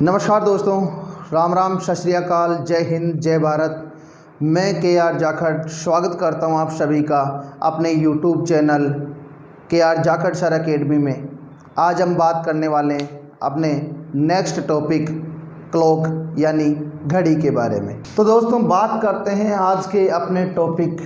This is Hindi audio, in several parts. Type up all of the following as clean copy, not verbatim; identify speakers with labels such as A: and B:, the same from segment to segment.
A: नमस्कार दोस्तों, राम राम, सत श्री अकाल, जय हिंद, जय भारत। मैं KR जाखड़ स्वागत करता हूं आप सभी का अपने YouTube channel KR Jakhar sir academy में। आज हम बात करने वाले हैं अपने नेक्स्ट टॉपिक क्लॉक यानी घड़ी के बारे में। तो दोस्तों बात करते हैं आज के अपने टॉपिक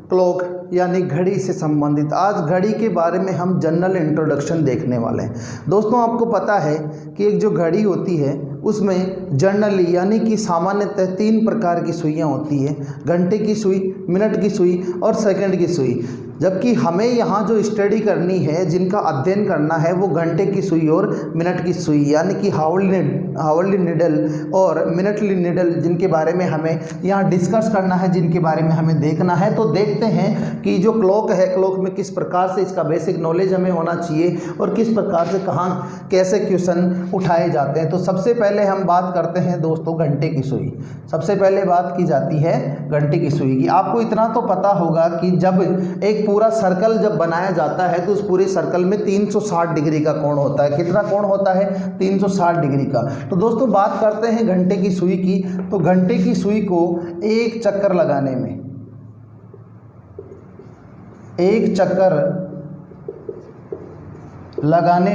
A: क्लॉक यानी घड़ी से संबंधित। आज घड़ी के बारे में हम जनरल इंट्रोडक्शन देखने वाले हैं। दोस्तों आपको पता है कि एक जो घड़ी होती है उसमें जनरली यानी कि सामान्यतः 3 प्रकार की सुइयां होती हैं, घंटे की सुई, मिनट की सुई और सेकंड की सुई। जबकि हमें यहाँ जो स्टडी करनी है, जिनका अध्ययन करना है, वो घंटे की सुई और मिनट की सुई यानी कि हावर्ली निडल और मिनटली निडल, जिनके बारे में हमें यहाँ डिस्कस करना है, जिनके बारे में हमें देखना है। तो देखते हैं कि जो क्लॉक है, क्लॉक में किस प्रकार से इसका बेसिक नॉलेज हमें होना चाहिए और किस प्रकार से कहाँ कैसे क्वेश्चन उठाए जाते हैं। तो सबसे पहले हम बात करते हैं दोस्तों घंटे की सुई। सबसे पहले बात की जाती है घंटे की सुई की। आपको इतना तो पता होगा कि जब एक पूरा सर्कल जब बनाया जाता है तो उस पूरे सर्कल में 360 डिग्री का कोण होता है। कितना कोण होता है? 360 डिग्री का। तो दोस्तों बात करते हैं घंटे की सुई की। तो घंटे की सुई को एक चक्कर लगाने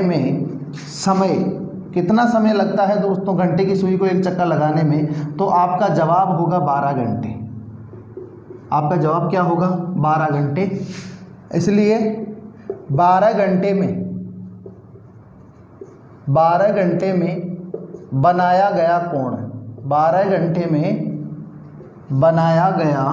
A: में समय कितना समय लगता है दोस्तों? घंटे की सुई को एक चक्कर लगाने में तो आपका जवाब होगा 12 घंटे। आपका जवाब क्या होगा? 12 घंटे। इसलिए 12 घंटे में बनाया गया कोण, 12 घंटे में बनाया गया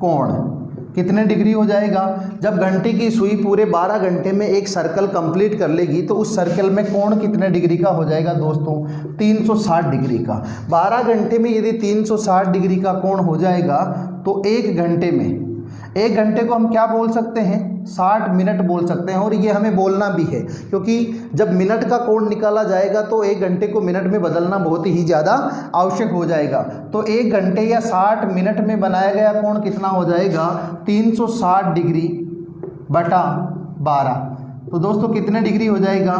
A: कोण कितने डिग्री हो जाएगा? जब घंटे की सुई पूरे 12 घंटे में एक सर्कल कंप्लीट कर लेगी तो उस सर्कल में कोण कितने डिग्री का हो जाएगा दोस्तों? 360 डिग्री का। 12 घंटे में यदि 360 डिग्री का कोण हो जाएगा तो एक घंटे को हम क्या बोल सकते हैं? 60 मिनट बोल सकते हैं। और ये हमें बोलना भी है, क्योंकि जब मिनट का कोण निकाला जाएगा तो एक घंटे को मिनट में बदलना बहुत ही ज़्यादा आवश्यक हो जाएगा। तो एक घंटे या 60 मिनट में बनाया गया कोण कितना हो जाएगा? 360 डिग्री बटा 12। तो दोस्तों कितने डिग्री हो जाएगा?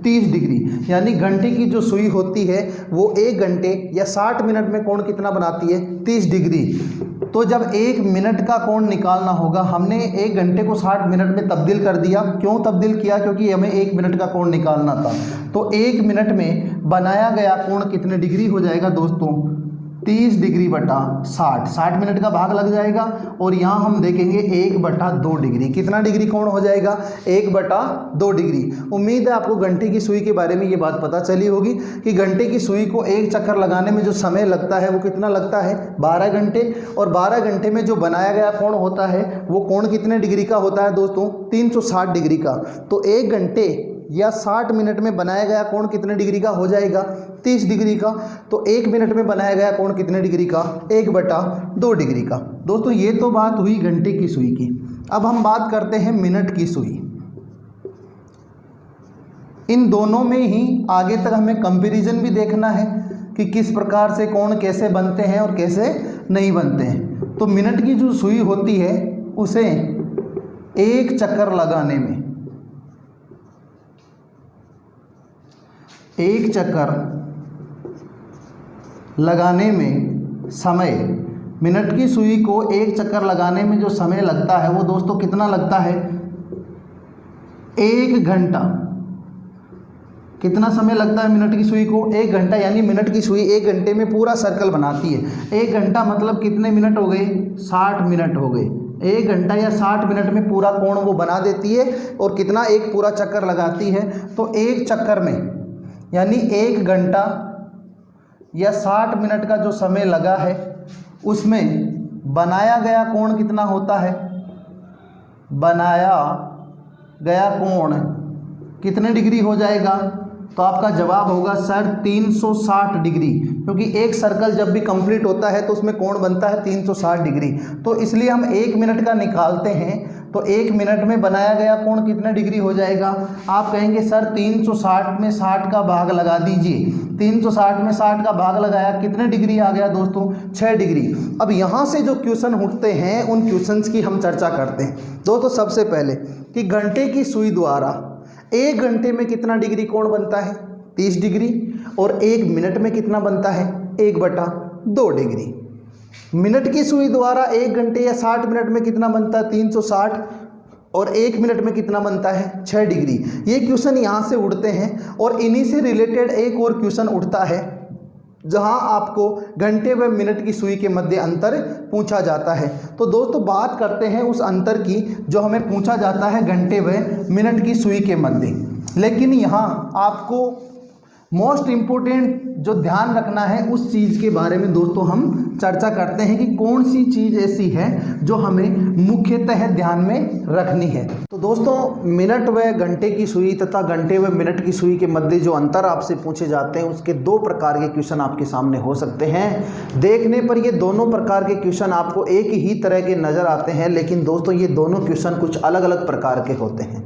A: 30 डिग्री। यानी घंटे की जो सुई होती है वो एक घंटे या 60 मिनट में कोण कितना बनाती है? 30 डिग्री। तो जब एक मिनट का कोण निकालना होगा, हमने एक घंटे को 60 मिनट में तब्दील कर दिया। क्यों तब्दील किया? क्योंकि हमें एक मिनट का कोण निकालना था। तो एक मिनट में बनाया गया कोण कितने डिग्री हो जाएगा दोस्तों? 30 डिग्री बटा 60। 60 मिनट का भाग लग जाएगा और यहाँ हम देखेंगे 1/2 डिग्री। कितना डिग्री कोण हो जाएगा? 1/2 डिग्री। उम्मीद है आपको घंटे की सुई के बारे में ये बात पता चली होगी कि घंटे की सुई को एक चक्कर लगाने में जो समय लगता है वो कितना लगता है? 12 घंटे। और 12 घंटे में जो बनाया गया कोण होता है वो कोण कितने डिग्री का होता है दोस्तों? 360 डिग्री का। तो एक घंटे या 60 मिनट में बनाया गया कोण कितने डिग्री का हो जाएगा? 30 डिग्री का। तो एक मिनट में बनाया गया कोण कितने डिग्री का? 1/2 डिग्री का। दोस्तों ये तो बात हुई घंटे की सुई की। अब हम बात करते हैं मिनट की सुई। इन दोनों में ही आगे तक हमें कंपैरिजन भी देखना है कि किस प्रकार से कोण कैसे बनते हैं और कैसे नहीं बनते हैं। तो मिनट की जो सुई होती है उसे एक चक्कर लगाने में समय, मिनट की सुई को एक चक्कर लगाने में जो समय लगता है वो दोस्तों कितना लगता है? 1 घंटा। कितना समय लगता है मिनट की सुई को? 1 घंटा। यानी मिनट की सुई 1 घंटे में पूरा सर्कल बनाती है। 1 घंटा मतलब कितने मिनट हो गए? 60 मिनट हो गए। 1 घंटा या 60 मिनट में पूरा कोण वो बना देती है और कितना? एक पूरा चक्कर लगाती है। तो एक चक्कर में यानी 1 घंटा या 60 मिनट का जो समय लगा है उसमें बनाया गया कोण कितना होता है? बनाया गया कोण कितने डिग्री हो जाएगा? तो आपका जवाब होगा सर 360 डिग्री, क्योंकि एक सर्कल जब भी कंप्लीट होता है तो उसमें कोण बनता है 360 डिग्री। तो इसलिए हम 1 मिनट का निकालते हैं तो 1 मिनट में बनाया गया कोण कितने डिग्री हो जाएगा? आप कहेंगे सर 360 में 60 का भाग लगा दीजिए। 360 में 60 का भाग लगाया, कितने डिग्री आ गया दोस्तों? 6 डिग्री। अब यहाँ से जो क्वेश्चन उठते हैं उन क्वेश्चंस की हम चर्चा करते हैं दोस्तों। सबसे पहले कि घंटे की सुई द्वारा 1 घंटे में कितना डिग्री कोण बनता है? 30 डिग्री। और 1 मिनट में कितना बनता है 1/2 डिग्री। मिनट की सुई द्वारा 1 घंटे या 60 मिनट में कितना बनता है 360 और 1 मिनट में कितना बनता है 6 डिग्री। ये क्वेश्चन यहाँ से उड़ते हैं और इन्हीं से रिलेटेड एक और क्वेश्चन उठता है जहाँ आपको घंटे व मिनट की सुई के मध्य अंतर पूछा जाता है। तो दोस्तों बात करते हैं उस अंतर की जो हमें पूछा जाता है घंटे व मिनट की सुई के मध्य। लेकिन यहाँ आपको मोस्ट इम्पोर्टेंट जो ध्यान रखना है उस चीज़ के बारे में दोस्तों हम चर्चा करते हैं कि कौन सी चीज़ ऐसी है जो हमें मुख्यतः ध्यान में रखनी है। तो दोस्तों मिनट व घंटे की सुई तथा घंटे व मिनट की सुई के मध्य जो अंतर आपसे पूछे जाते हैं उसके 2 प्रकार के क्वेश्चन आपके सामने हो सकते हैं। देखने पर ये दोनों प्रकार के क्वेश्चन आपको एक ही तरह के नज़र आते हैं, लेकिन दोस्तों ये दोनों क्वेश्चन कुछ अलग अलग प्रकार के होते हैं।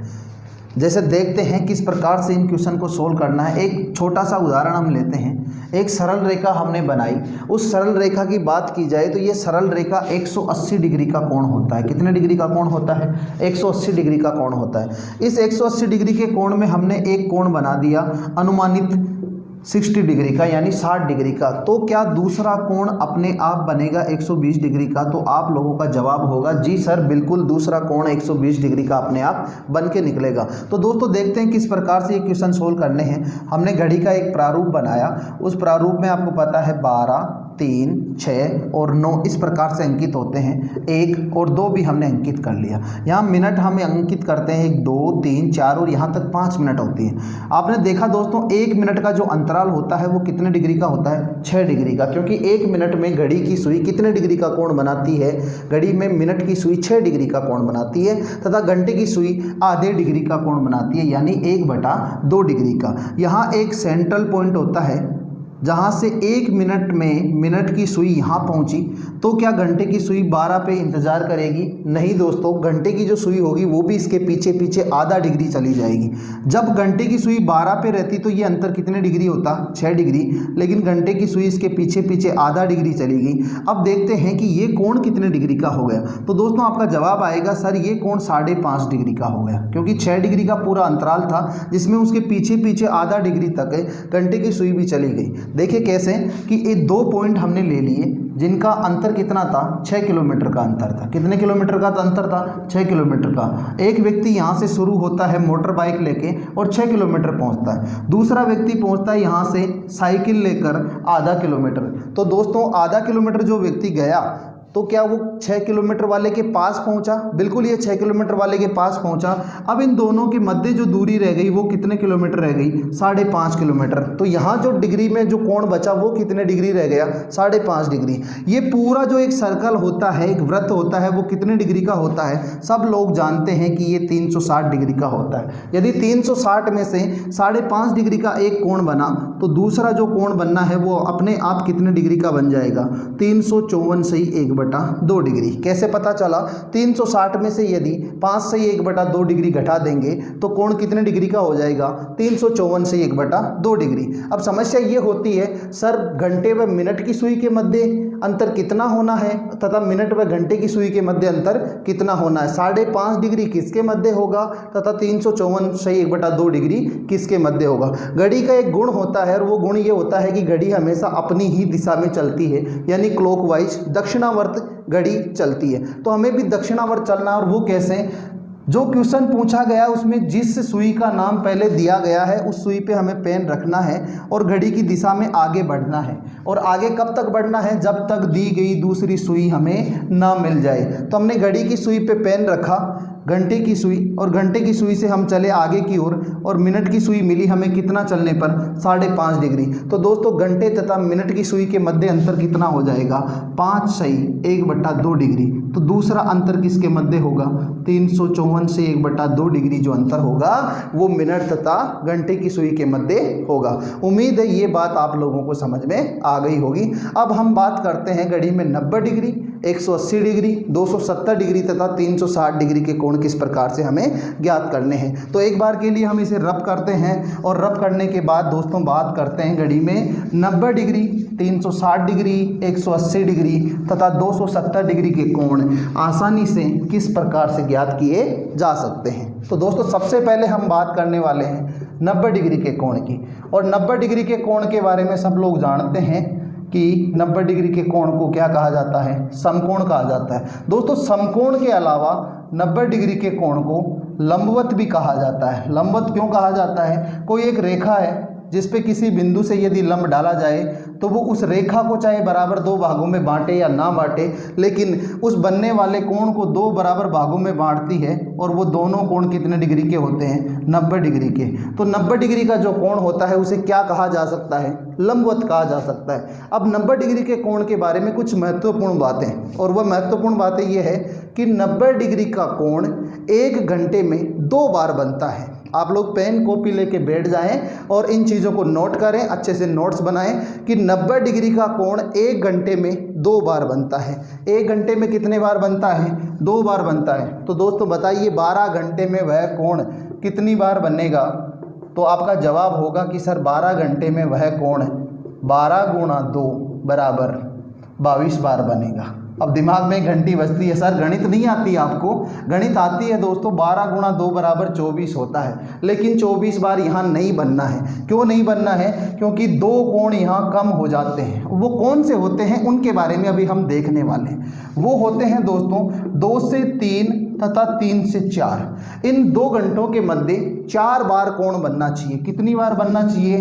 A: जैसे देखते हैं किस प्रकार से इन क्वेश्चन को सोल्व करना है। एक छोटा सा उदाहरण हम लेते हैं। एक सरल रेखा हमने बनाई, उस सरल रेखा की बात की जाए तो ये सरल रेखा 180 डिग्री का कोण होता है। कितने डिग्री का कोण होता है 180 डिग्री का कोण होता है। इस 180 डिग्री के कोण में हमने एक कोण बना दिया अनुमानित 60 डिग्री का यानी 60 डिग्री का। तो क्या दूसरा कोण अपने आप बनेगा 120 डिग्री का? तो आप लोगों का जवाब होगा जी सर बिल्कुल, दूसरा कोण 120 डिग्री का अपने आप बन के निकलेगा। तो दोस्तों देखते हैं किस प्रकार से ये क्वेश्चन सोल्व करने हैं। हमने घड़ी का एक प्रारूप बनाया, उस प्रारूप में आपको पता है 12, 3, 6 और 9 इस प्रकार से अंकित होते हैं। 1 और 2 भी हमने अंकित कर लिया। यहाँ मिनट हमें अंकित करते हैं 1, 2, 3, 4 और यहाँ तक 5 मिनट होती है। आपने देखा दोस्तों 1 मिनट का जो अंतराल होता है वो कितने डिग्री का होता है 6 डिग्री का, क्योंकि 1 मिनट में घड़ी की सुई कितने डिग्री का कोण बनाती है, घड़ी में मिनट की सुई 6 डिग्री का कोण बनाती है तथा घंटे की सुई आधे डिग्री का कोण बनाती है यानी 1/2 डिग्री का। यहाँ एक सेंट्रल पॉइंट होता है जहाँ से 1 मिनट में मिनट की सुई यहाँ पहुँची, तो क्या घंटे की सुई 12 पे इंतज़ार करेगी? नहीं दोस्तों, घंटे की जो सुई होगी वो भी इसके पीछे पीछे आधा डिग्री चली जाएगी। जब घंटे की सुई 12 पे रहती तो ये अंतर कितने डिग्री होता 6 डिग्री, लेकिन घंटे की सुई इसके पीछे पीछे आधा डिग्री चली गई। अब देखते हैं कि ये कोण कितने डिग्री का हो गया। तो दोस्तों आपका जवाब आएगा सर ये कोण 5.5 डिग्री का हो गया, क्योंकि 6 डिग्री का पूरा अंतराल था जिसमें उसके पीछे पीछे आधा डिग्री तक घंटे की सुई भी चली गई। देखिए कैसे कि ये 2 पॉइंट हमने ले लिए जिनका अंतर कितना था 6 किलोमीटर का अंतर था। कितने किलोमीटर का अंतर था 6 किलोमीटर का। एक व्यक्ति यहाँ से शुरू होता है मोटर बाइक लेके और 6 किलोमीटर पहुँचता है, दूसरा व्यक्ति पहुँचता है यहाँ से साइकिल लेकर आधा किलोमीटर। तो दोस्तों आधा किलोमीटर जो व्यक्ति गया तो क्या वो 6 किलोमीटर वाले के पास पहुंचा? बिल्कुल ये 6 किलोमीटर वाले के पास पहुंचा। अब इन दोनों के मध्य जो दूरी रह गई वो कितने किलोमीटर रह गई 5.5 किलोमीटर। तो यहाँ जो डिग्री में जो कोण बचा वो कितने डिग्री रह गया 5.5 डिग्री। ये पूरा जो एक सर्कल होता है, एक वृत्त होता है, वो कितने डिग्री का होता है? सब लोग जानते हैं कि ये 360 डिग्री का होता है। यदि 360 में से 5.5 डिग्री का एक कोण बना तो दूसरा जो कोण बनना है वो अपने आप कितने डिग्री का बन जाएगा 354 से 1/2 डिग्री। कैसे पता चला? 360 में से यदि 5 से 1/2 डिग्री घटा देंगे तो कोण कितने डिग्री का हो जाएगा 354 से 1/2 डिग्री। अब समस्या ये होती है सर घंटे व मिनट की सुई के मध्य अंतर कितना होना है तथा मिनट व घंटे की सुई के मध्य अंतर कितना होना है? 5.5 डिग्री किसके मध्य होगा तथा 354 से 1/2 डिग्री किसके मध्य होगा? घड़ी का एक गुण होता है और वो गुण ये होता है कि घड़ी हमेशा अपनी ही दिशा में चलती है, यानी क्लॉकवाइज दक्षिणावर्त घड़ी चलती है। तो हमें भी दक्षिणावर्त चलना, और वो कैसे? जो क्वेश्चन पूछा गया उसमें जिस सुई का नाम पहले दिया गया है उस सुई पे हमें पेन रखना है और घड़ी की दिशा में आगे बढ़ना है। और आगे कब तक बढ़ना है? जब तक दी गई दूसरी सुई हमें ना मिल जाए। तो हमने घड़ी की सुई पे पेन रखा, घंटे की सुई, और घंटे की सुई से हम चले आगे की ओर और मिनट की सुई मिली हमें कितना चलने पर 5.5 डिग्री। तो दोस्तों घंटे तथा मिनट की सुई के मध्य अंतर कितना हो जाएगा 5 सही 1/2 डिग्री। तो दूसरा अंतर किसके मध्य होगा 354 से 1/2 डिग्री जो अंतर होगा वो मिनट तथा घंटे की सुई के मध्य होगा। उम्मीद है ये बात आप लोगों को समझ में आ गई होगी। अब हम बात करते हैं घड़ी में 90 डिग्री, 180 डिग्री, 270 डिग्री तथा 360 डिग्री के कोण किस प्रकार से हमें ज्ञात करने हैं। तो एक बार के लिए हम इसे रब करते हैं और रब करने के बाद दोस्तों बात करते हैं घड़ी में 90 डिग्री, 360 डिग्री, 180 डिग्री तथा 270 डिग्री के कोण आसानी से किस प्रकार से ज्ञात किए जा सकते हैं। तो दोस्तों सबसे पहले हम बात करने वाले हैं 90 डिग्री के कोण की। और 90 डिग्री के कोण के बारे में सब लोग जानते हैं कि 90 डिग्री के कोण को क्या कहा जाता है, समकोण कहा जाता है। दोस्तों समकोण के अलावा 90 डिग्री के कोण को लंबवत भी कहा जाता है। लंबवत क्यों कहा जाता है? कोई एक रेखा है जिस पे किसी बिंदु से यदि लंब डाला जाए तो वो उस रेखा को चाहे बराबर दो भागों में बांटे या ना बांटे, लेकिन उस बनने वाले कोण को दो बराबर भागों में बांटती है। और वो दोनों कोण कितने डिग्री के होते हैं? 90 डिग्री के। तो 90 डिग्री का जो कोण होता है उसे क्या कहा जा सकता है? लंबवत कहा जा सकता है। अब 90 डिग्री के कोण के बारे में कुछ महत्वपूर्ण बातें, और वह महत्वपूर्ण बातें ये है कि 90 डिग्री का कोण 1 घंटे में 2 बार बनता है। आप लोग पेन कॉपी लेके बैठ जाएं और इन चीज़ों को नोट करें, अच्छे से नोट्स बनाएं कि 90 डिग्री का कोण 1 घंटे में 2 बार बनता है। 1 घंटे में कितने बार बनता है? 2 बार बनता है। तो दोस्तों बताइए 12 घंटे में वह कोण कितनी बार बनेगा? तो आपका जवाब होगा कि सर 12 घंटे में वह कोण 12 गुणा 2 बराबर 22 बार बनेगा। अब दिमाग में घंटी बजती है, सर गणित नहीं आती आपको? गणित आती है दोस्तों। 12 गुणा 2 बराबर 24 होता है, लेकिन 24 बार यहाँ नहीं बनना है। क्यों नहीं बनना है? क्योंकि 2 कोण यहाँ कम हो जाते हैं। वो कौन से होते हैं उनके बारे में अभी हम देखने वाले हैं। वो होते हैं दोस्तों 2 से 3 तथा 3 से 4। इन 2 घंटों के मध्य 4 बार कोण बनना चाहिए। कितनी बार बनना चाहिए?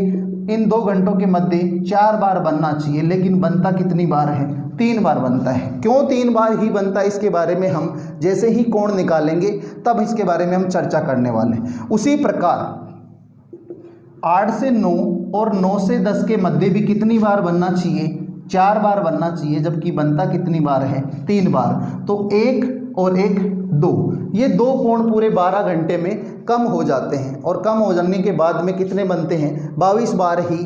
A: इन 2 घंटों के मध्य 4 बार बनना चाहिए, लेकिन बनता कितनी बार है? 3 बार बनता है। क्यों 3 बार ही बनता है, इसके बारे में हम जैसे ही कोण निकालेंगे तब इसके बारे में हम चर्चा करने वाले हैं। उसी प्रकार 8 से 9 और 9 से 10 के मध्य भी कितनी बार बनना चाहिए? 4 बार बनना चाहिए, जबकि बनता कितनी बार है? 3 बार। तो 1 और 1 2, ये 2 कोण पूरे 12 घंटे में कम हो जाते हैं। और कम हो जाने के बाद में कितने बनते हैं? 22 बार ही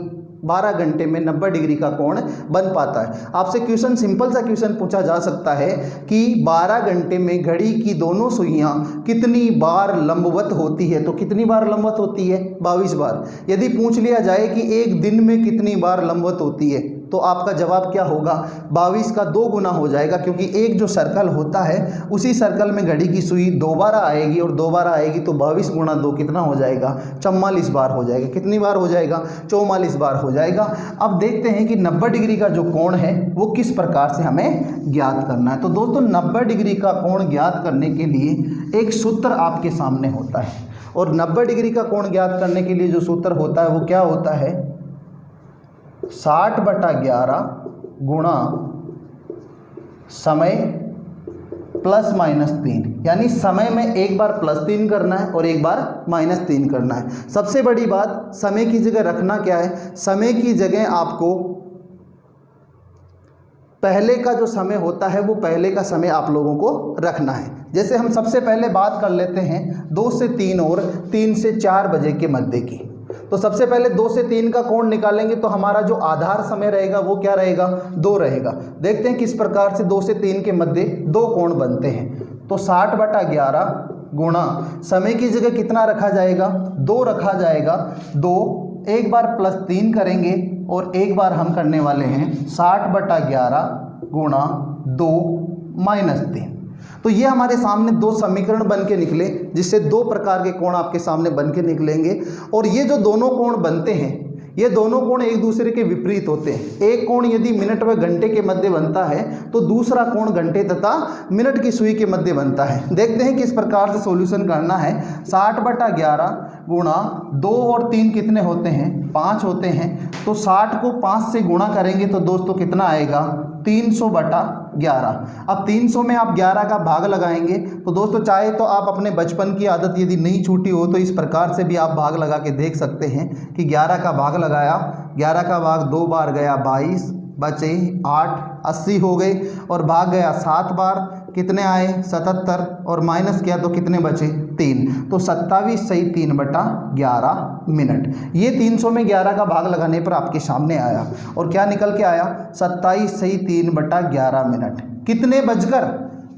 A: 12 घंटे में 90 डिग्री का कोण बन पाता है। आपसे क्वेश्चन, सिंपल सा क्वेश्चन पूछा जा सकता है कि 12 घंटे में घड़ी की दोनों सुइयां कितनी बार लंबवत होती है? तो कितनी बार लंबवत होती है? 22 बार। यदि पूछ लिया जाए कि एक दिन में कितनी बार लंबवत होती है, तो आपका जवाब क्या होगा? 22 का 2 गुना हो जाएगा, क्योंकि एक जो सर्कल होता है उसी सर्कल में घड़ी की सुई 2 बार आएगी, और 2 बार आएगी तो 22 गुणा 2 कितना हो जाएगा? 44 बार हो जाएगा। कितनी बार हो जाएगा? 44 बार हो जाएगा। अब देखते हैं कि 90 डिग्री का जो कोण है वो किस प्रकार से हमें ज्ञात करना है। तो दोस्तों 90 डिग्री का कोण ज्ञात करने के लिए एक सूत्र आपके सामने होता है, और 90 डिग्री का कोण ज्ञात करने के लिए जो सूत्र होता है वो क्या होता है? 60/11 गुणा समय +-3, यानी समय में एक बार +3 करना है और एक बार -3 करना है। सबसे बड़ी बात, समय की जगह रखना क्या है? समय की जगह आपको पहले का जो समय होता है वो पहले का समय आप लोगों को रखना है। जैसे हम सबसे पहले बात कर लेते हैं 2 से 3 और 3 से 4 बजे के मध्य की। तो सबसे पहले 2 से 3 का कोण निकालेंगे तो हमारा जो आधार समय रहेगा वो क्या रहेगा? 2 रहेगा। देखते हैं किस प्रकार से 2 से 3 के मध्य 2 कोण बनते हैं। तो 60/11 गुणा समय की जगह कितना रखा जाएगा? 2 रखा जाएगा। 2 एक बार +3 करेंगे और एक बार हम करने वाले हैं 60/11 गुणा 2 -3। तो ये हमारे सामने 2 समीकरण बन के निकले, जिससे 2 प्रकार के कोण आपके सामने बन के निकलेंगे। और ये जो दोनों कोण बनते हैं, ये दोनों कोण एक दूसरे के विपरीत होते हैं। एक कोण यदि मिनट व घंटे के मध्य बनता है तो दूसरा कोण घंटे तथा मिनट की सुई के मध्य बनता है। देखते हैं किस प्रकार से सॉल्यूशन करना है। 60/11 गुणा 2 और 3 कितने होते हैं? 5 होते हैं। तो 60 को 5 से गुणा करेंगे तो दोस्तों कितना आएगा? 300/11। अब 300 में आप 11 का भाग लगाएंगे तो दोस्तों चाहे तो आप अपने बचपन की आदत यदि नहीं छूटी हो तो इस प्रकार से भी आप भाग लगा के देख सकते हैं कि 11 का भाग लगाया, 11 का भाग 2 बार गया 22, बचे 8, 80 हो गए, और भाग गया 7 बार, कितने आए? 77, और माइनस किया तो कितने बचे? 3। तो 27 सही 3/11 मिनट। ये 300 में 11 का भाग लगाने पर आपके सामने आया, और क्या निकल के आया? 27 सही 3/11 मिनट। कितने बजकर?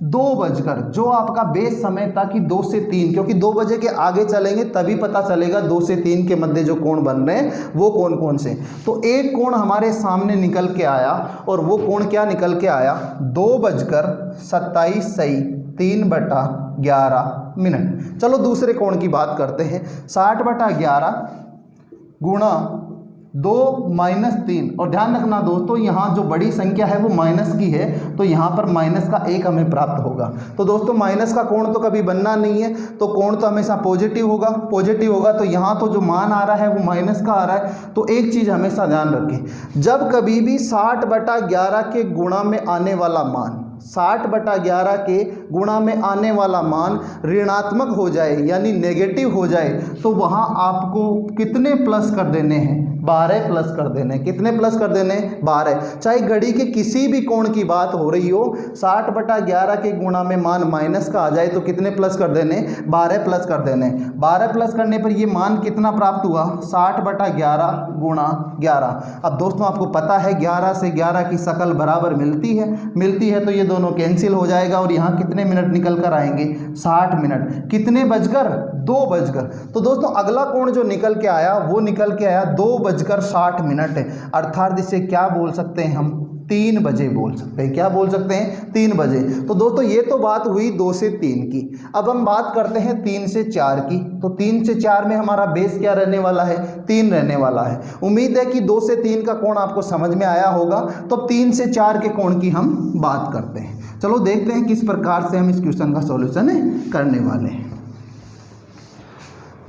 A: 2 बजकर। जो आपका बेस समय था कि 2 से 3, क्योंकि 2 बजे के आगे चलेंगे तभी पता चलेगा 2 से 3 के मध्य जो कोण बन रहे हैं वो कौन कौन से। तो एक कोण हमारे सामने निकल के आया, और वो कोण क्या निकल के आया? 2:27 सही 3/11 मिनट। चलो दूसरे कोण की बात करते हैं। 60/11 गुणा 2 माइनस 3, और ध्यान रखना दोस्तों यहाँ जो बड़ी संख्या है वो माइनस की है, तो यहाँ पर माइनस का 1 हमें प्राप्त होगा। तो दोस्तों माइनस का कोण तो कभी बनना नहीं है, तो कोण तो हमेशा पॉजिटिव होगा, पॉजिटिव होगा। तो यहाँ तो जो मान आ रहा है वो माइनस का आ रहा है। तो एक चीज़ हमेशा ध्यान रखें, जब कभी भी 60/11 के गुणा में आने वाला मान, 60/11 के गुणा में आने वाला मान ऋणात्मक हो जाए यानी नेगेटिव हो जाए, तो वहाँ आपको कितने प्लस कर देने हैं? 12 प्लस कर देने। कितने प्लस कर देने? 12। चाहे घड़ी के किसी भी कोण की बात हो रही हो, 60/11 के गुणा में मान माइनस का आ जाए तो कितने प्लस कर देने? 12 प्लस कर देने। 12 प्लस करने पर ये मान कितना प्राप्त हुआ? 60/11 गुणा 11। अब दोस्तों आपको पता है 11 से 11 की शकल बराबर मिलती है, तो ये दोनों कैंसिल हो जाएगा और यहाँ कितने मिनट निकल कर आएंगे? 60 मिनट। कितने बजकर? 2 बजकर। तो दोस्तों अगला कोण जो निकल के आया वो निकल के आया 2:60 अर्थात इसे क्या बोल सकते हैं हम? 3 बजे बोल सकते हैं। क्या बोल सकते हैं? 3 बजे। तो दोस्तों ये तो बात हुई 2 से 3 की। अब हम बात करते हैं 3 से 4 की। तो 3 से 4 में हमारा बेस क्या रहने वाला है? 3 रहने वाला है। उम्मीद है कि 2 से 3 का कोण आपको समझ में आया होगा। तो अब 3 से 4 के कोण की हम बात करते हैं। चलो देखते हैं किस प्रकार से हम इस क्वेश्चन का सॉल्यूशन करने वाले हैं।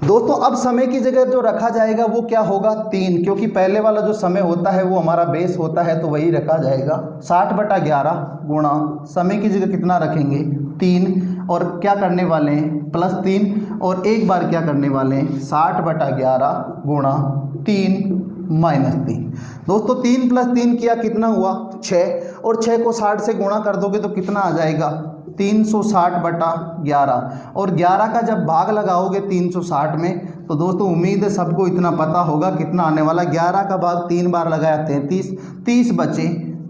A: दोस्तों अब समय की जगह जो रखा जाएगा वो क्या होगा? 3, क्योंकि पहले वाला जो समय होता है वो हमारा बेस होता है, तो वही रखा जाएगा। 60/11 गुणा समय की जगह कितना रखेंगे? 3, और क्या करने वाले हैं? +3, और एक बार क्या करने वाले हैं? 60/11 गुणा 3 माइनस 3। दोस्तों 3 + 3 किया कितना हुआ? 6, और 6 को 60 से गुणा कर दोगे तो कितना आ जाएगा? 360/11, और 11 का जब भाग लगाओगे 360 में, तो दोस्तों उम्मीद है सबको इतना पता होगा कितना आने वाला। 11 का भाग 3 बार लगाया 33, 30 बचे,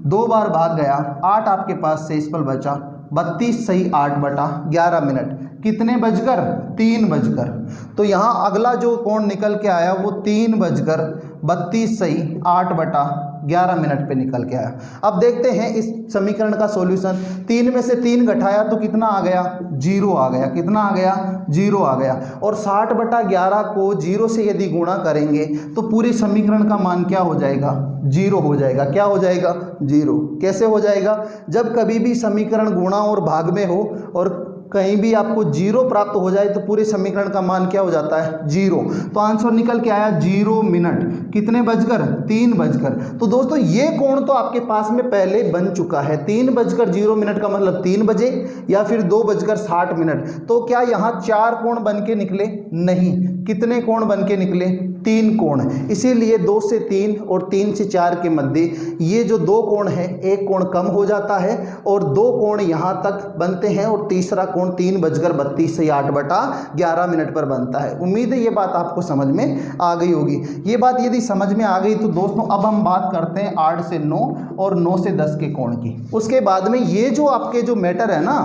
A: 2 बार भाग गया 8 आपके पास शेषफल बचा 32 सही 8/11 मिनट। कितने बजकर? 3 बजकर। तो यहाँ अगला जो कोण निकल के आया वो 3:32 सही 8/11 मिनट पे निकल के आया। अब देखते हैं इस समीकरण का सॉल्यूशन। 3 में से 3 घटाया तो कितना आ गया? 0 आ गया। कितना आ गया? 0 आ गया। और 60/11 को 0 से यदि गुणा करेंगे तो पूरे समीकरण का मान क्या हो जाएगा? 0 हो जाएगा। क्या हो जाएगा? 0। कैसे हो जाएगा? जब कभी भी समीकरण गुणा और भाग में हो और कहीं भी आपको 0 प्राप्त हो जाए तो पूरे समीकरण का मान क्या हो जाता है? 0। तो आंसर निकल के आया 0 मिनट। कितने बजकर? 3 बजकर। तो दोस्तों ये कोण तो आपके पास में पहले बन चुका है। 3:0 का मतलब 3 बजे या फिर 2:60। तो क्या यहाँ 4 कोण बन के निकले? नहीं। कितने कोण बन के निकले? 3 कोण। इसीलिए 2 से 3 और 3 से 4 के मध्य ये जो 2 कोण है, एक कोण कम हो जाता है और 2 कोण यहाँ तक बनते हैं, और तीसरा कोण 3:32 से 8/11 मिनट पर बनता है। उम्मीद है ये बात आपको समझ में आ गई होगी। ये बात यदि समझ में आ गई तो दोस्तों अब हम बात करते हैं 8 से 9 और 9 से 10 के कोण की। उसके बाद में ये जो आपके जो मैटर है ना,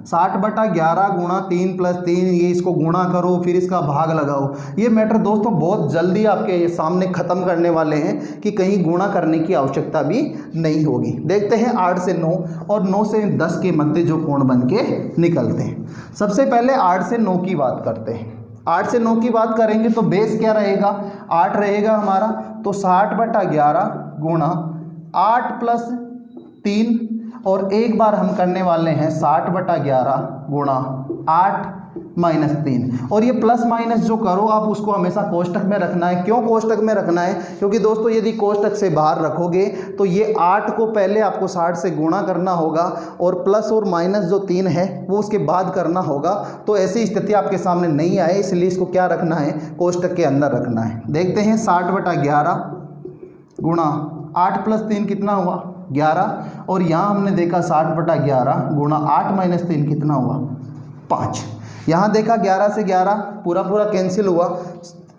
A: 60/11 गुणा 3 + 3, ये इसको गुणा करो फिर इसका भाग लगाओ, ये मैटर दोस्तों बहुत जल्दी आपके सामने ख़त्म करने वाले हैं कि कहीं गुणा करने की आवश्यकता भी नहीं होगी। देखते हैं 8 से 9 और 9 से 10 के मध्य जो कोण बन के निकलते हैं। सबसे पहले 8 से 9 की बात करते हैं। 8 से 9 की बात करेंगे तो बेस क्या रहेगा? 8 रहेगा हमारा। तो 60/11 गुणा 8 + 3, और एक बार हम करने वाले हैं 60/11 गुणा 8 - 3। और ये प्लस माइनस जो करो आप उसको हमेशा कोष्टक में रखना है। क्यों कोष्टक में रखना है? क्योंकि दोस्तों यदि कोष्टक से बाहर रखोगे तो ये 8 को पहले आपको 60 से गुणा करना होगा और प्लस और माइनस जो 3 है वो उसके बाद करना होगा। तो ऐसी स्थिति आपके सामने नहीं आए, इसलिए इसको क्या रखना है? कोष्टक के अंदर रखना है। देखते हैं 60/11 गुणा 8 + 3 कितना हुआ? 11, और यहाँ हमने देखा 60/11 गुणा 8 - 3 कितना हुआ? 5। यहाँ देखा 11 से 11 पूरा कैंसिल हुआ,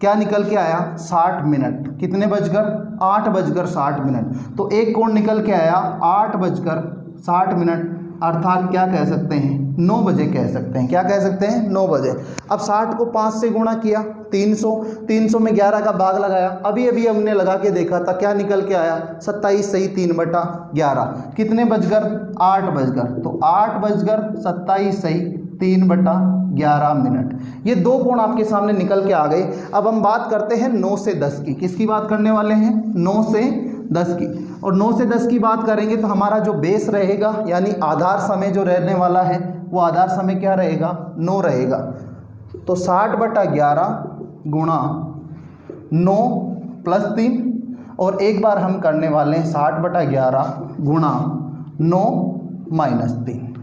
A: क्या निकल के आया? 60 मिनट। कितने बजकर? 8:60। तो एक कोण निकल के आया 8:60, अर्थात क्या कह सकते हैं? 9 बजे कह सकते हैं। क्या कह सकते हैं? 9 बजे। अब 60 को 5 से गुणा किया 300 में 11 का भाग लगाया, अभी हमने लगा के देखा था, क्या निकल के आया? 27 सही 3/11। कितने बजकर? 8 बजकर। तो 8:27 सही 3/11। 11 मिनट। ये दो कोण आपके सामने निकल के आ गए। अब हम बात करते हैं 9 से 10 की। किसकी बात करने वाले हैं? 9 से 10 की। और 9 से 10 की बात करेंगे तो हमारा जो बेस रहेगा यानी आधार समय जो रहने वाला है वो आधार समय क्या रहेगा? 9 रहेगा। तो 60/11 गुणा 9 + 3 और एक बार हम करने वाले हैं 60/11 गुणा 9 - 3।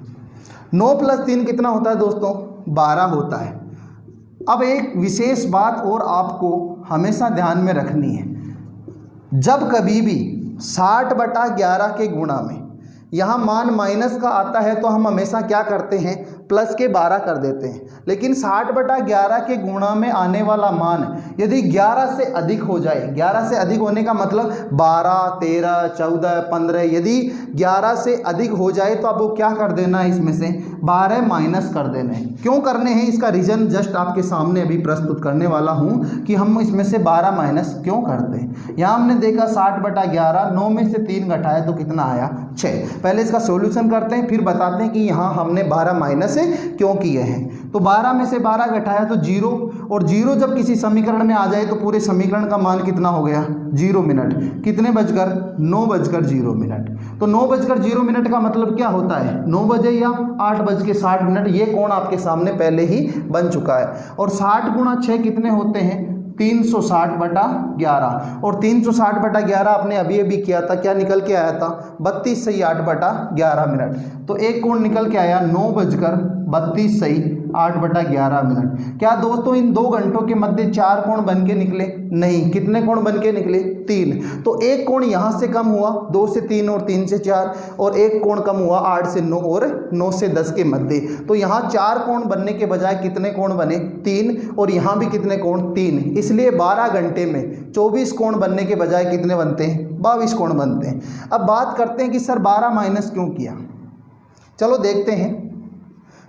A: 9 + 3 कितना होता है दोस्तों? 12 होता है। अब एक विशेष बात और आपको हमेशा ध्यान में रखनी है, जब कभी भी 60/11 के गुणा में यहाँ मान माइनस का आता है तो हम हमेशा क्या करते हैं? प्लस के 12 कर देते हैं। लेकिन 60/11 के गुणा में आने वाला मान यदि 11 से अधिक हो जाए, 11 से अधिक होने का मतलब 12, 13, 14, 15, यदि 11 से अधिक हो जाए तो आपको क्या कर देना है? इसमें से 12 माइनस कर देना है। क्यों करने हैं इसका रीज़न जस्ट आपके सामने अभी प्रस्तुत करने वाला हूँ कि हम इसमें से 12 माइनस क्यों करते हैं। यहाँ हमने देखा 60/11, 9 में से 3 घटाया तो कितना आया? 6। पहले इसका सॉल्यूशन करते हैं फिर बताते हैं कि यहाँ हमने 12 माइनस क्यों किए हैं। तो 12 में से 12 घटाया तो 0, और 0 जब किसी समीकरण में आ जाए तो पूरे समीकरण का मान कितना हो गया? 0 मिनट। कितने बजकर? 9:0 तो 9:0 का मतलब क्या होता है? 9 बजे या 8:60। ये कोण आपके सामने पहले ही बन चुका है। और 60 गुणा 6 कितने होते हैं? 360/11। और 360/11 आपने अभी अभी किया था, क्या निकल के आया था? 32 सही 8/11 मिनट। तो एक कोण निकल के आया 9:32 सही 8/11 क्या दोस्तों इन 2 घंटों के मध्य 4 कोण बन के निकले? नहीं। कितने कोण बन के निकले? 3। तो एक कोण यहाँ से कम हुआ 2 से 3 और 3 से 4, और एक कोण कम हुआ 8 से 9 और 9 से 10 के मध्य। तो यहाँ 4 कोण बनने के बजाय कितने कोण बने? 3। और यहाँ भी कितने कोण? 3। इसलिए 12 घंटे में 24 कोण बनने के बजाय कितने बनते हैं? 22 कोण बनते हैं। अब बात करते हैं कि सर 12 माइनस क्यों किया। चलो देखते हैं।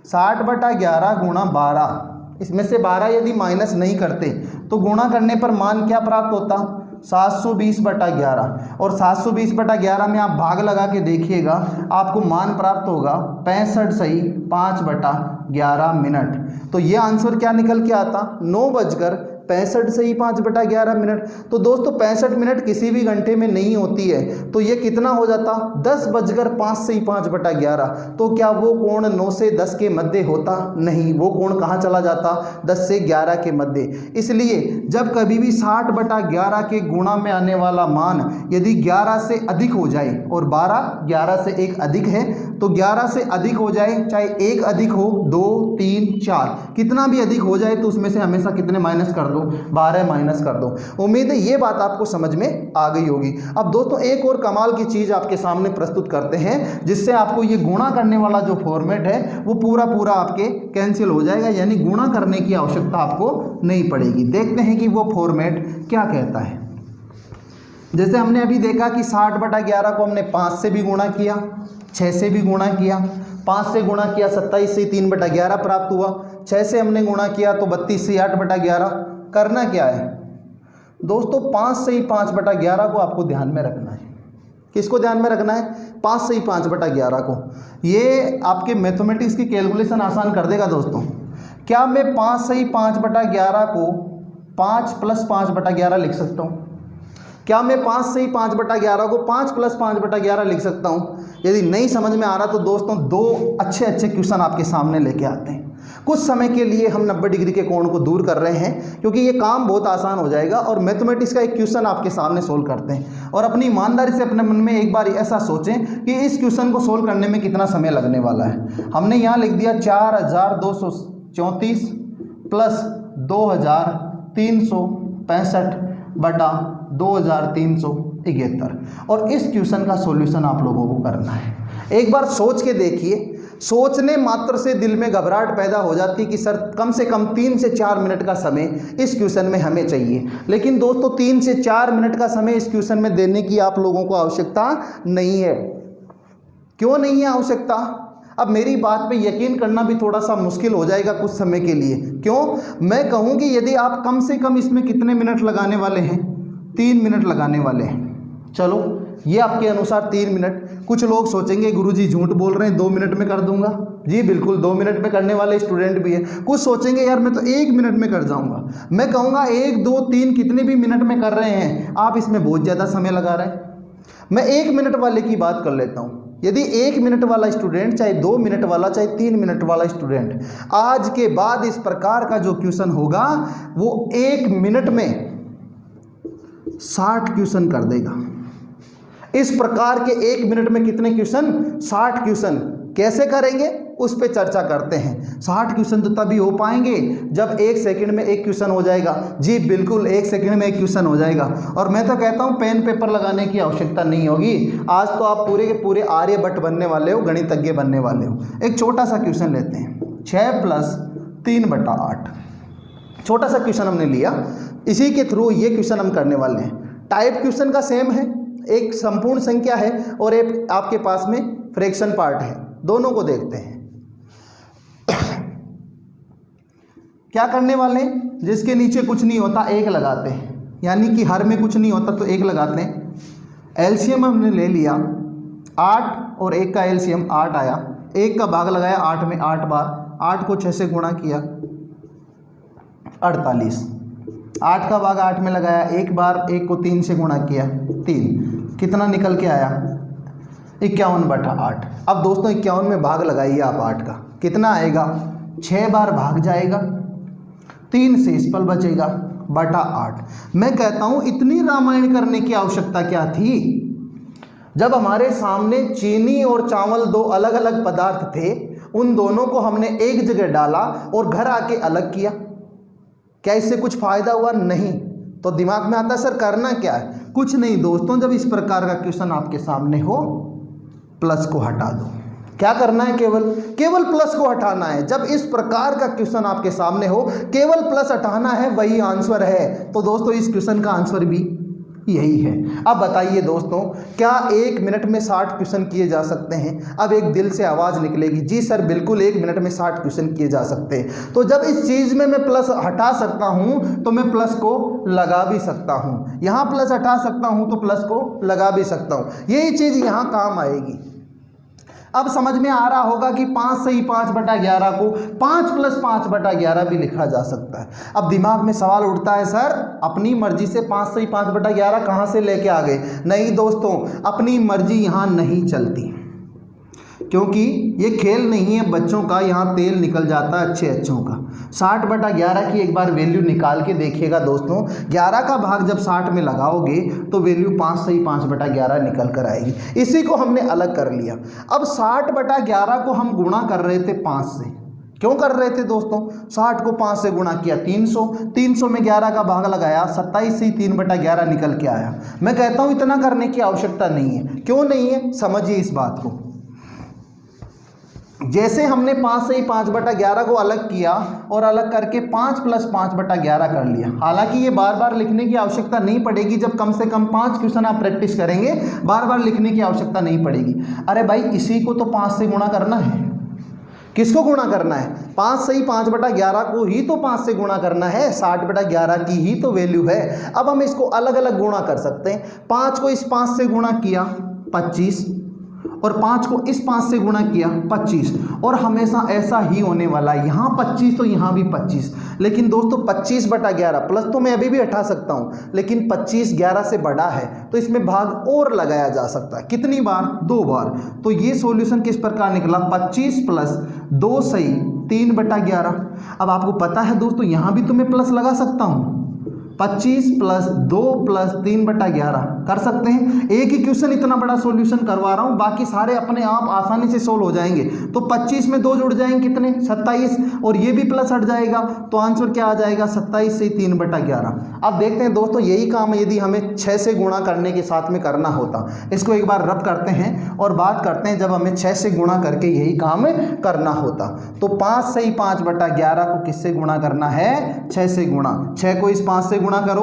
A: 60/11 गुणा 12, इसमें से 12 यदि माइनस नहीं करते तो गुणा करने पर मान क्या प्राप्त होता? 720/11। और 720/11 में आप भाग लगा के देखिएगा, आपको मान प्राप्त होगा 65 सही 5/11 मिनट। तो ये आंसर क्या निकल के आता? 9:65 सही 5/11 मिनट। तो दोस्तों 65 मिनट किसी भी घंटे में नहीं होती है, तो ये कितना हो जाता? 10:05 सही 5/11। तो क्या वो कोण 9 से 10 के मध्य होता? नहीं। वो कोण कहाँ चला जाता? 10 से 11 के मध्य। इसलिए जब कभी भी 60/11 के गुणा में आने वाला मान यदि 11 से अधिक हो जाए, और 12 11 से एक अधिक है, तो 11 से अधिक हो जाए, चाहे एक अधिक हो, 2, 3, 4, कितना भी अधिक हो जाए तो उसमें से हमेशा कितने माइनस कर दो? 12 माइनस कर दो। उम्मीद है ये बात आपको समझ में आ गई होगी। अब दोस्तों एक और कमाल की चीज़ आपके सामने प्रस्तुत करते हैं, जिससे आपको ये गुणा करने वाला जो फॉर्मेट है वो पूरा आपके कैंसिल हो जाएगा, यानी गुणा करने की आवश्यकता आपको नहीं पड़ेगी। देखते हैं कि वो फॉर्मेट क्या कहता है। जैसे हमने अभी देखा कि 60/11 को हमने 5 से भी गुणा किया, 6 से भी गुणा किया। 5 से गुणा किया 27 से 3/11 प्राप्त हुआ। 6 से हमने गुणा किया तो 32 से 8/11। करना क्या है दोस्तों? 5 से ही 5/11 को आपको ध्यान में रखना है। किसको ध्यान में रखना है? 5 से ही 5/11 को। ये आपके मैथमेटिक्स की कैलकुलेशन आसान कर देगा दोस्तों। क्या मैं 5 से ही 5/11 को 5 + 5/11 लिख सकता हूँ? क्या मैं 5 से ही 5/11 को 5 + 5/11 लिख सकता हूँ? यदि नहीं समझ में आ रहा तो दोस्तों 2 अच्छे क्वेश्चन आपके सामने लेके आते हैं। कुछ समय के लिए हम 90 डिग्री के कोण को दूर कर रहे हैं, क्योंकि ये काम बहुत आसान हो जाएगा, और मैथमेटिक्स का एक क्वेश्चन आपके सामने सोल्व करते हैं। और अपनी ईमानदारी से अपने मन में एक बार ऐसा सोचें कि इस क्वेश्चन को सोल्व करने में कितना समय लगने वाला है। हमने यहाँ लिख दिया 4234 प्लस 2365/2371, और इस क्वेश्चन का सॉल्यूशन आप लोगों को करना है। एक बार सोच के देखिए। सोचने मात्र से दिल में घबराहट पैदा हो जाती है कि सर कम से कम 3 से 4 मिनट का समय इस क्वेश्चन में हमें चाहिए। लेकिन दोस्तों 3 से 4 मिनट का समय इस क्वेश्चन में देने की आप लोगों को आवश्यकता नहीं है। क्यों नहीं है आवश्यकता? अब मेरी बात पे यकीन करना भी थोड़ा सा मुश्किल हो जाएगा कुछ समय के लिए। क्यों? मैं कहूँ कि यदि आप कम से कम इसमें कितने मिनट लगाने वाले हैं? 3 मिनट लगाने वाले हैं। चलो ये आपके अनुसार 3 मिनट। कुछ लोग सोचेंगे गुरुजी झूठ बोल रहे हैं, 2 मिनट में कर दूंगा। जी बिल्कुल 2 मिनट में करने वाले स्टूडेंट भी है। कुछ सोचेंगे यार मैं तो 1 मिनट में कर जाऊंगा। मैं कहूँगा 1, 2, 3 कितने भी मिनट में कर रहे हैं आप, इसमें बहुत ज़्यादा समय लगा रहे हैं। मैं 1 मिनट वाले की बात कर लेता हूँ। यदि 1 मिनट वाला स्टूडेंट, चाहे 2 मिनट वाला, चाहे 3 मिनट वाला स्टूडेंट, आज के बाद इस प्रकार का जो क्वेश्चन होगा वो 1 मिनट में 60 क्वेश्चन कर देगा। इस प्रकार के 1 मिनट में कितने क्वेश्चन? 60 क्वेश्चन। कैसे करेंगे उस पे चर्चा करते हैं। 60 क्वेश्चन तो तभी हो पाएंगे जब 1 सेकंड में 1 क्वेश्चन हो जाएगा। जी बिल्कुल 1 सेकंड में 1 क्वेश्चन हो जाएगा। और मैं तो कहता हूँ पेन पेपर लगाने की आवश्यकता नहीं होगी। आज तो आप पूरे के पूरे आर्यभट्ट बनने वाले हो, गणितज्ञ बनने वाले हो। एक छोटा सा क्वेश्चन लेते हैं, 6 + 3/8। छोटा सा क्वेश्चन हमने लिया, इसी के थ्रू ये क्वेश्चन हम करने वाले हैं। टाइप क्वेश्चन का सेम है, एक संपूर्ण संख्या है और एक आपके पास में फ्रैक्शन पार्ट है। दोनों को देखते हैं। क्या करने वाले हैं? जिसके नीचे कुछ नहीं होता 1 लगाते हैं, यानी कि हर में कुछ नहीं होता तो 1 लगाते हैं। एलसीएम हमने ले लिया 8 और 1 का एलसीएम 8 आया। 1 का भाग लगाया 8 में 8 बार, 8 को 6 से गुणा किया 48। 8 का भाग 8 में लगाया, 1 बार 1 को 3 से गुणा किया 3, कितना निकल के आया? 51/8। अब दोस्तों 51 में भाग लगाइए आप 8 का, कितना आएगा? 6 बार भाग जाएगा, 3 शेषफल बचेगा बटा 8। मैं कहता हूं इतनी रामायण करने की आवश्यकता क्या थी? जब हमारे सामने चीनी और चावल 2 अलग अलग पदार्थ थे, उन दोनों को हमने एक जगह डाला और घर आके अलग किया। क्या इससे कुछ फायदा हुआ? नहीं। तो दिमाग में आता सर करना क्या है? कुछ नहीं दोस्तों, जब इस प्रकार का क्वेश्चन आपके सामने हो, प्लस को हटा दो। क्या करना है? केवल प्लस को हटाना है। जब इस प्रकार का क्वेश्चन आपके सामने हो, केवल प्लस हटाना है, वही आंसर है। तो दोस्तों इस क्वेश्चन का आंसर भी यही है। अब बताइए दोस्तों, क्या 1 मिनट में 60 क्वेश्चन किए जा सकते हैं? अब एक दिल से आवाज़ निकलेगी, जी सर बिल्कुल 1 मिनट में 60 क्वेश्चन किए जा सकते हैं। तो जब इस चीज़ में मैं प्लस हटा सकता हूं तो मैं प्लस को लगा भी सकता हूं। यहां प्लस हटा सकता हूं तो प्लस को लगा भी सकता हूं। यही चीज़ यहां काम आएगी। अब समझ में आ रहा होगा कि 5 से ही 5/11 को 5 + 5/11 भी लिखा जा सकता है। अब दिमाग में सवाल उठता है सर अपनी मर्जी से 5 से ही 5/11 कहाँ से लेके आ गए? नहीं दोस्तों, अपनी मर्जी यहाँ नहीं चलती, क्योंकि ये खेल नहीं है बच्चों का। यहाँ तेल निकल जाता है अच्छों का। 60/11 की एक बार वैल्यू निकाल के देखिएगा दोस्तों। 11 का भाग जब 60 में लगाओगे तो वैल्यू 5 से ही 5/11 निकल कर आएगी। इसी को हमने अलग कर लिया। अब 60/11 को हम गुणा कर रहे थे 5 से। क्यों कर रहे थे दोस्तों? 60 को 5 से गुणा किया 300, 300 में 11 का भाग लगाया, 27 से 3/11 निकल के आया। मैं कहता हूँ इतना करने की आवश्यकता नहीं है। क्यों नहीं है? समझिए इस बात को। जैसे हमने 5 से ही 5/11 को अलग किया और अलग करके 5 + 5/11 कर लिया। हालांकि ये बार बार लिखने की आवश्यकता नहीं पड़ेगी। जब कम से कम 5 क्वेश्चन आप प्रैक्टिस करेंगे, बार बार लिखने की आवश्यकता नहीं पड़ेगी। अरे भाई इसी को तो 5 से गुणा करना है। किसको गुणा करना है? 5 से ही 5/11 को ही तो 5 से गुणा करना है। 60/11 की ही तो वैल्यू है। अब हम इसको अलग अलग गुणा कर सकते हैं। 5 को इस 5 से गुणा किया 25, और 5 को इस 5 से गुणा किया 25, और हमेशा ऐसा ही होने वाला है। यहाँ 25 तो यहाँ भी 25। लेकिन दोस्तों 25/11 प्लस तो मैं अभी भी हटा सकता हूँ, लेकिन 25 11 से बड़ा है तो इसमें भाग और लगाया जा सकता है। कितनी बार? 2 बार। तो ये सॉल्यूशन किस प्रकार निकला? 25 + 2 सही 3/11। अब आपको पता है दोस्तों यहाँ भी तो मैं प्लस लगा सकता हूँ। 25 + 2 + 3/11 कर सकते हैं। एक ही क्वेश्चन इतना बड़ा सॉल्यूशन करवा रहा हूँ, बाकी सारे अपने आप आसानी से सोल्व हो जाएंगे। तो 25 में 2 जुड़ जाएंगे कितने? 27, और ये भी प्लस हट जाएगा तो आंसर क्या आ जाएगा? 27 से 3/11। अब देखते हैं दोस्तों यही काम यदि हमें 6 से गुणा करने के साथ में करना होता। इसको एक बार रब करते हैं और बात करते हैं जब हमें 6 से गुणा करके यही काम करना होता। तो 5 से ही 5/11 को किससे गुणा करना है? 6 से गुणा। 6 को इस 5 से गुणा करो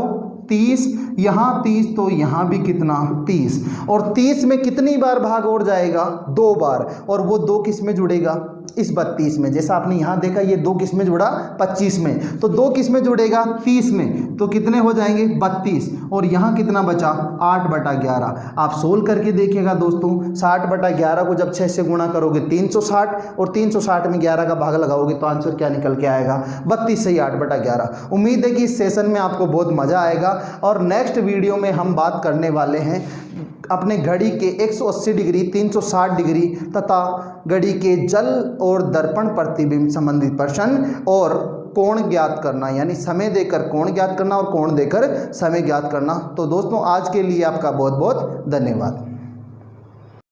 A: 30, यहाँ 30 तो यहाँ भी कितना? 30, और 30 में कितनी बार भाग और जाएगा? 2 बार, और वो 2 किस में जुड़ेगा? इस 32 में। जैसा आपने यहाँ देखा ये 2 किस में जुड़ा 25 में, तो 2 किस में जुड़ेगा 30 में, तो कितने हो जाएंगे 32। और यहाँ कितना बचा 8/11। आप सोल्व करके देखिएगा दोस्तों, 60/11 को जब 6 से गुणा करोगे 360 और 360 में 11 का भाग लगाओगे तो आंसर क्या निकल के आएगा 32 से ही 8/11। उम्मीद है कि इस सेशन में आपको बहुत मज़ा आएगा। और नेक्स्ट वीडियो में हम बात करने वाले हैं अपने घड़ी के 180 डिग्री, 360 डिग्री तथा घड़ी के जल और दर्पण प्रतिबिंब संबंधित प्रश्न और कोण ज्ञात करना, यानी समय देकर कोण ज्ञात करना और कोण देकर समय ज्ञात करना। तो दोस्तों आज के लिए आपका बहुत बहुत धन्यवाद।